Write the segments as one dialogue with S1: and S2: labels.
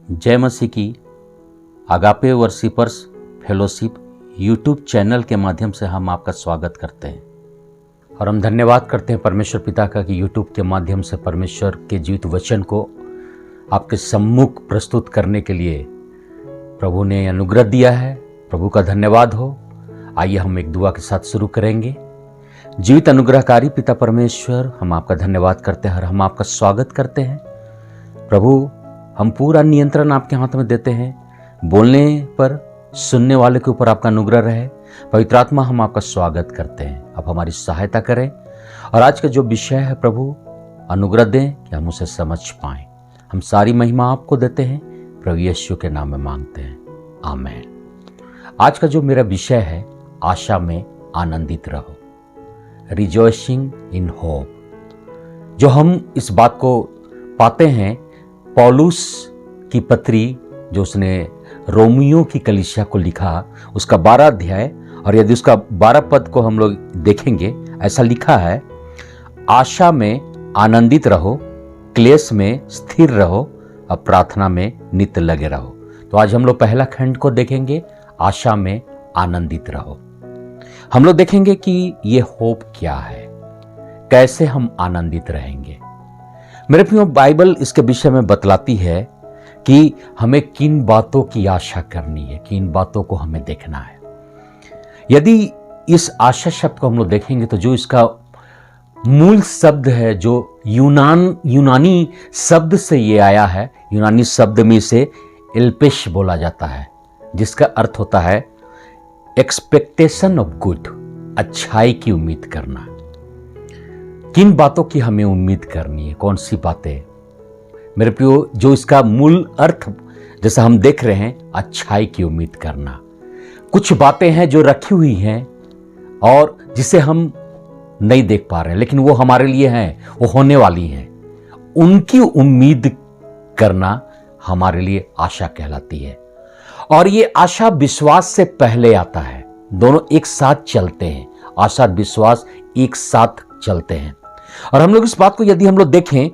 S1: जय मसीह की। Agape worshippers fellowship YouTube channel के माध्यम से हम आपका स्वागत करते हैं और हम धन्यवाद करते हैं परमेश्वर पिता का कि यूट्यूब के माध्यम से परमेश्वर के जीवित वचन को आपके सम्मुख प्रस्तुत करने के लिए प्रभु ने अनुग्रह दिया है। प्रभु का धन्यवाद हो। आइए हम एक दुआ के साथ शुरू करेंगे। जीवित अनुग्रहकारी पिता परमेश्वर, हम आपका धन्यवाद करते हैं और हम आपका स्वागत करते हैं। प्रभु, हम पूरा नियंत्रण आपके हाथ में देते हैं। बोलने पर सुनने वाले के ऊपर आपका अनुग्रह रहे। पवित्र आत्मा, हम आपका स्वागत करते हैं। आप हमारी सहायता करें और आज का जो विषय है प्रभु, अनुग्रह दें कि हम उसे समझ पाएं। हम सारी महिमा आपको देते हैं, प्रभु यीशु के नाम में मांगते हैं, आमीन। आज का जो मेरा विषय है, आशा में आनंदित रहो, रिजॉइसिंग इन होप। जो हम इस बात को पाते हैं पौलुस की पत्री, जो उसने रोमियो की कलीसिया को लिखा, उसका 12 अध्याय, और यदि उसका 12 पद को हम लोग देखेंगे, ऐसा लिखा है, आशा में आनंदित रहो, क्लेश में स्थिर रहो और प्रार्थना में नित्य लगे रहो। तो आज हम लोग पहला खंड को देखेंगे, आशा में आनंदित रहो। हम लोग देखेंगे कि ये होप क्या है, कैसे हम आनंदित रहेंगे। मेरे प्रियो, बाइबल इसके विषय में बतलाती है कि हमें किन बातों की आशा करनी है, किन बातों को हमें देखना है। यदि इस आशा शब्द को हम लोग देखेंगे तो जो इसका मूल शब्द है, जो यूनानी शब्द से ये आया है, यूनानी शब्द में से एल्पेश बोला जाता है, जिसका अर्थ होता है एक्सपेक्टेशन ऑफ गुड, अच्छाई की उम्मीद करना। किन बातों की हमें उम्मीद करनी है, कौन सी बातें? मेरे प्रियो, जो इसका मूल अर्थ जैसा हम देख रहे हैं, अच्छाई की उम्मीद करना। कुछ बातें हैं जो रखी हुई हैं और जिसे हम नहीं देख पा रहे हैं, लेकिन वो हमारे लिए हैं, वो होने वाली हैं। उनकी उम्मीद करना हमारे लिए आशा कहलाती है। और ये आशा विश्वास से पहले आता है। दोनों एक साथ चलते हैं, आशा विश्वास एक साथ चलते हैं। और हम लोग इस बात को यदि हम लोग देखें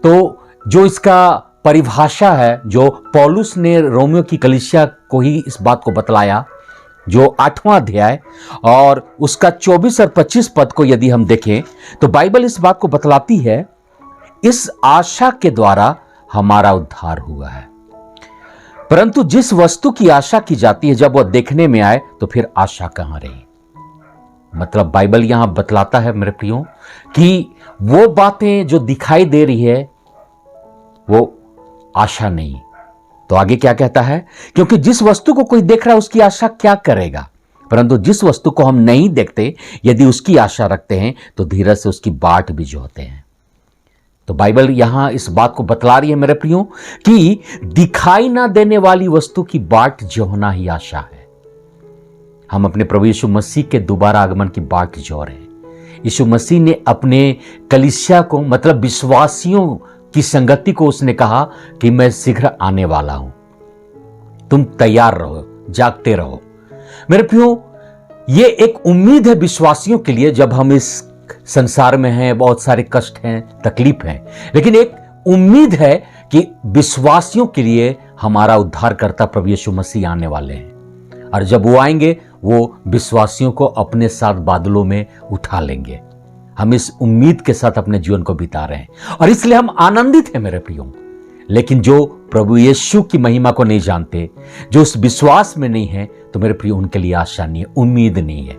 S1: तो जो इसका परिभाषा है, जो पौलुस ने रोमियो की कलीसिया को ही इस बात को बतलाया, जो 8वां अध्याय और उसका 24 और 25 पद को यदि हम देखें तो बाइबल इस बात को बतलाती है, इस आशा के द्वारा हमारा उद्धार हुआ है। परंतु जिस वस्तु की आशा की जाती है, जब वह देखने में आए तो फिर आशा कहां रही। मतलब बाइबल यहां बतलाता है मेरे प्रियो कि वो बातें जो दिखाई दे रही है वो आशा नहीं। तो आगे क्या कहता है, क्योंकि जिस वस्तु को कोई देख रहा है उसकी आशा क्या करेगा, परंतु जिस वस्तु को हम नहीं देखते यदि उसकी आशा रखते हैं तो धीरज से उसकी बाट भी जोहते हैं। तो बाइबल यहां इस बात को बतला रही है मेरे प्रियो कि दिखाई ना देने वाली वस्तु की बाट जोहना ही आशा है। हम अपने प्रभु यीशु मसीह के दोबारा आगमन की बाट जो रहे हैं। यीशु मसीह ने अपने कलीसिया को, मतलब विश्वासियों की संगति को, उसने कहा कि मैं शीघ्र आने वाला हूं, तुम तैयार रहो, जागते रहो। मेरे प्रियो, ये एक उम्मीद है विश्वासियों के लिए। जब हम इस संसार में हैं, बहुत सारे कष्ट हैं, तकलीफ हैं, लेकिन एक उम्मीद है कि विश्वासियों के लिए हमारा उद्धारकर्ता प्रभु यीशु मसीह आने वाले हैं। और जब वो आएंगे, वो विश्वासियों को अपने साथ बादलों में उठा लेंगे। हम इस उम्मीद के साथ अपने जीवन को बिता रहे हैं और इसलिए हम आनंदित हैं मेरे प्रियो। लेकिन जो प्रभु यीशु की महिमा को नहीं जानते, जो उस विश्वास में नहीं है, तो मेरे प्रियो उनके लिए आशा नहीं है, उम्मीद नहीं है।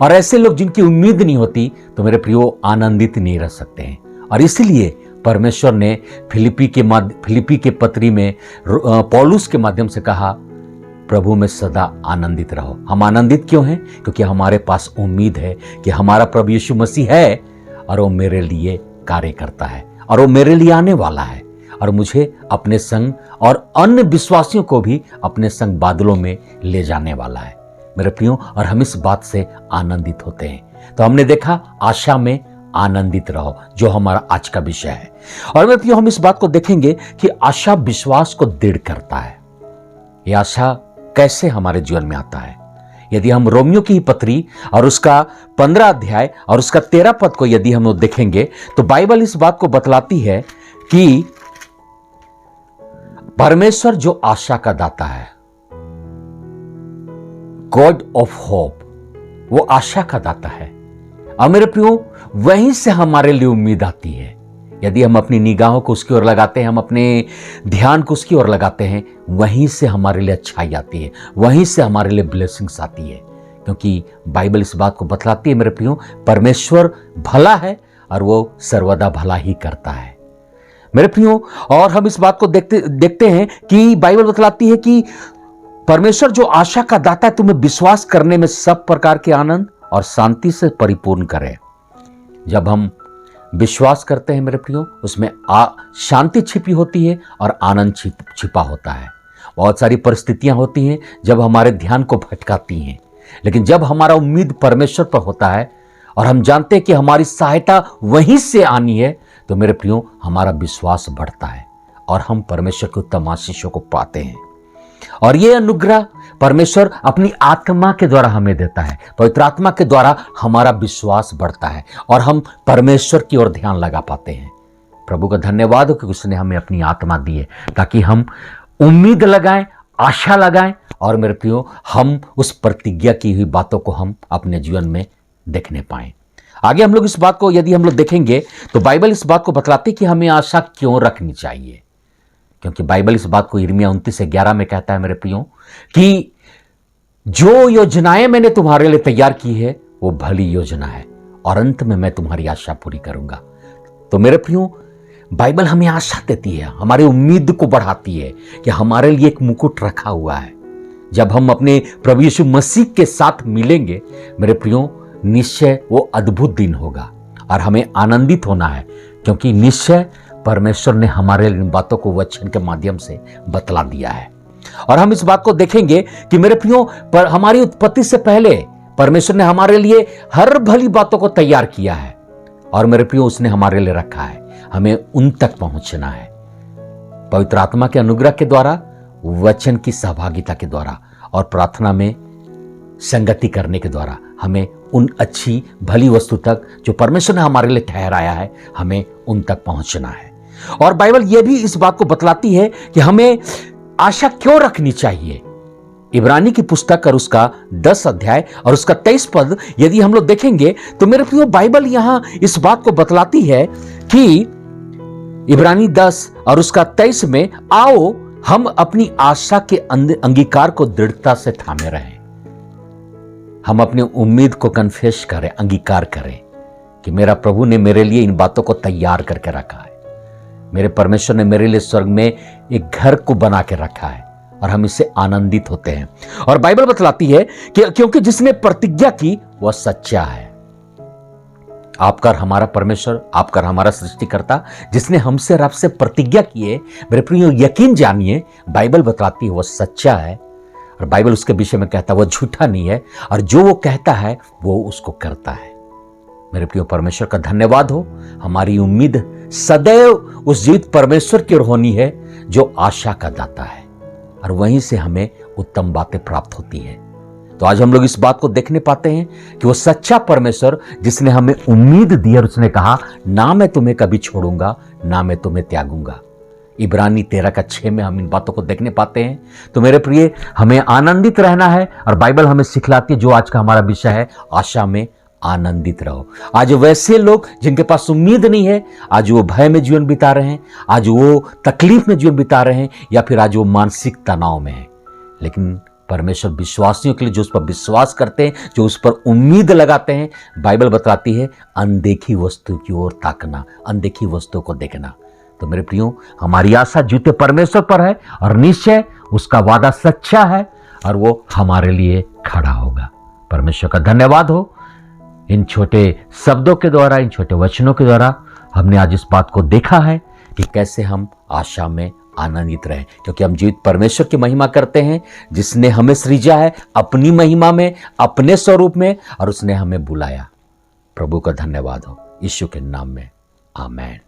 S1: और ऐसे लोग जिनकी उम्मीद नहीं होती, तो मेरे प्रियो आनंदित नहीं रह सकते हैं। और इसलिए परमेश्वर ने फिलिपी के पत्री में पौलुस के माध्यम से कहा, प्रभु में सदा आनंदित रहो। हम आनंदित क्यों हैं? क्योंकि हमारे पास उम्मीद है कि हमारा प्रभु यीशु मसीह है और वो मेरे लिए कार्य करता है और वो मेरे लिए आने वाला है और मुझे अपने संग और अन्य विश्वासियों को भी अपने संग बादलों में ले जाने वाला है मेरे प्रियो। और हम इस बात से आनंदित होते हैं। तो हमने देखा आशा में आनंदित रहो, जो हमारा आज का विषय है। और मेरे प्रियो, हम इस बात को देखेंगे कि आशा विश्वास को दृढ़ करता है। यह आशा कैसे हमारे जीवन में आता है? यदि हम रोमियो की पत्री और उसका 15 अध्याय और उसका 13 पद को यदि हम देखेंगे तो बाइबल इस बात को बतलाती है कि परमेश्वर जो आशा का दाता है, गॉड ऑफ होप, वो आशा का दाता है। और मेरे प्रियो, वहीं से हमारे लिए उम्मीद आती है। यदि हम अपनी निगाहों को उसकी ओर लगाते हैं, हम अपने ध्यान को उसकी ओर लगाते हैं, वहीं से हमारे लिए अच्छाई आती है, वहीं से हमारे लिए ब्लेसिंग्स आती है। क्योंकि बाइबल इस बात को बतलाती है मेरे प्रियो, परमेश्वर भला है और वो सर्वदा भला ही करता है मेरे प्रियो। और हम इस बात को देखते हैं कि बाइबल बतलाती है कि परमेश्वर जो आशा का दाता है, तुम्हें विश्वास करने में सब प्रकार के आनंद और शांति से परिपूर्ण करे। जब हम विश्वास करते हैं मेरे प्रियो, उसमें शांति छिपी होती है और आनंद छिपा होता है। बहुत सारी परिस्थितियां होती हैं जब हमारे ध्यान को भटकाती हैं, लेकिन जब हमारा उम्मीद परमेश्वर पर होता है और हम जानते हैं कि हमारी सहायता वहीं से आनी है, तो मेरे प्रियो हमारा विश्वास बढ़ता है और हम परमेश्वर के उत्तम आशीषों को पाते हैं। और ये अनुग्रह परमेश्वर अपनी आत्मा के द्वारा हमें देता है। पवित्र आत्मा के द्वारा हमारा विश्वास बढ़ता है और हम परमेश्वर की ओर ध्यान लगा पाते हैं। प्रभु का धन्यवाद हो कि उसने हमें अपनी आत्मा दी है ताकि हम उम्मीद लगाएं, आशा लगाएं और मेरे प्रियो हम उस प्रतिज्ञा की हुई बातों को हम अपने जीवन में देखने पाएं। आगे हम लोग इस बात को यदि हम लोग देखेंगे तो बाइबल इस बात को बतलाती कि हमें आशा क्यों रखनी चाहिए। क्योंकि बाइबल इस बात को यिर्मयाह 29:11 में कहता है मेरे प्रियो कि जो योजनाएं मैंने तुम्हारे लिए तैयार की है वो भली योजना है और अंत में मैं तुम्हारी आशा पूरी करूंगा। तो मेरे प्रियो, बाइबल हमें आशा देती है, हमारी उम्मीद को बढ़ाती है कि हमारे लिए एक मुकुट रखा हुआ है। जब हम अपने प्रभु यीशु मसीह के साथ मिलेंगे मेरे प्रियो, निश्चय वो अद्भुत दिन होगा और हमें आनंदित होना है, क्योंकि निश्चय परमेश्वर ने हमारे इन बातों को वचन के माध्यम से बतला दिया है। और हम इस बात को देखेंगे कि मेरे प्रियो, पर हमारी उत्पत्ति से पहले परमेश्वर ने हमारे लिए हर भली बातों को तैयार किया है और मेरे प्रियो उसने हमारे लिए रखा है। हमें उन तक पहुंचना है पवित्र आत्मा के अनुग्रह के द्वारा, वचन की सहभागिता के द्वारा और प्रार्थना में संगति करने के द्वारा। हमें उन अच्छी भली वस्तु तक जो परमेश्वर ने हमारे लिए ठहराया है, हमें उन तक पहुंचना है। और बाइबल यह भी इस बात को बतलाती है कि हमें आशा क्यों रखनी चाहिए। इब्रानी की पुस्तक और उसका 10 अध्याय और उसका 23 पद यदि हम लोग देखेंगे तो मेरे प्रियो, बाइबल यहां इस बात को बतलाती है कि इब्रानी 10 और उसका 23 में, आओ हम अपनी आशा के अंगीकार को दृढ़ता से थामे रहें। हम अपनी उम्मीद को कन्फेस करें, अंगीकार करें कि मेरा प्रभु ने मेरे लिए इन बातों को तैयार करके रखा है। मेरे परमेश्वर ने मेरे लिए स्वर्ग में एक घर को बना के रखा है और हम इससे आनंदित होते हैं। और बाइबल बतलाती है कि क्योंकि जिसने प्रतिज्ञा की वह सच्चा है। आपका और हमारा परमेश्वर, आपका और हमारा सृष्टिकर्ता जिसने हमसे और आपसे प्रतिज्ञा की है, मेरे प्रियो यकीन जानिए, बाइबल बतलाती है वह सच्चा है और बाइबल उसके विषय में कहता है वो झूठा नहीं है और जो वो कहता है वो उसको करता है। मेरे प्रियो, परमेश्वर का धन्यवाद हो। हमारी उम्मीद सदैव उस जीवित परमेश्वर की ओर होनी है जो आशा का दाता है और वहीं से हमें उत्तम बातें प्राप्त होती है। तो आज हम लोग इस बात को देखने पाते हैं कि वो सच्चा परमेश्वर जिसने हमें उम्मीद दी और उसने कहा, ना मैं तुम्हें कभी छोड़ूंगा, ना मैं तुम्हें त्यागूंगा। इब्रानी 13:6 में हम इन बातों को देखने पाते हैं। तो मेरे प्रिय, हमें आनंदित रहना है और बाइबल हमें सिखलाती है, जो आज का हमारा विषय है, आशा में आनंदित रहो। आज वैसे लोग जिनके पास उम्मीद नहीं है, आज वो भय में जीवन बिता रहे हैं, आज वो तकलीफ में जीवन बिता रहे हैं या फिर आज वो मानसिक तनाव में है, लेकिन परमेश्वर विश्वासियों के लिए जो उस पर विश्वास करते हैं, जो उस पर उम्मीद लगाते हैं, बाइबल बताती है अनदेखी वस्तु की ओर ताकना, अनदेखी वस्तु को देखना। तो मेरे प्रियो, हमारी आशा जीते परमेश्वर पर है और निश्चय उसका वादा सच्चा है और वो हमारे लिए खड़ा होगा। परमेश्वर का धन्यवाद हो। इन छोटे शब्दों के द्वारा, इन छोटे वचनों के द्वारा हमने आज इस बात को देखा है कि कैसे हम आशा में आनंदित रहें, क्योंकि हम जीवित परमेश्वर की महिमा करते हैं जिसने हमें सृजा है अपनी महिमा में, अपने स्वरूप में, और उसने हमें बुलाया। प्रभु का धन्यवाद हो। यीशु के नाम में आमेन।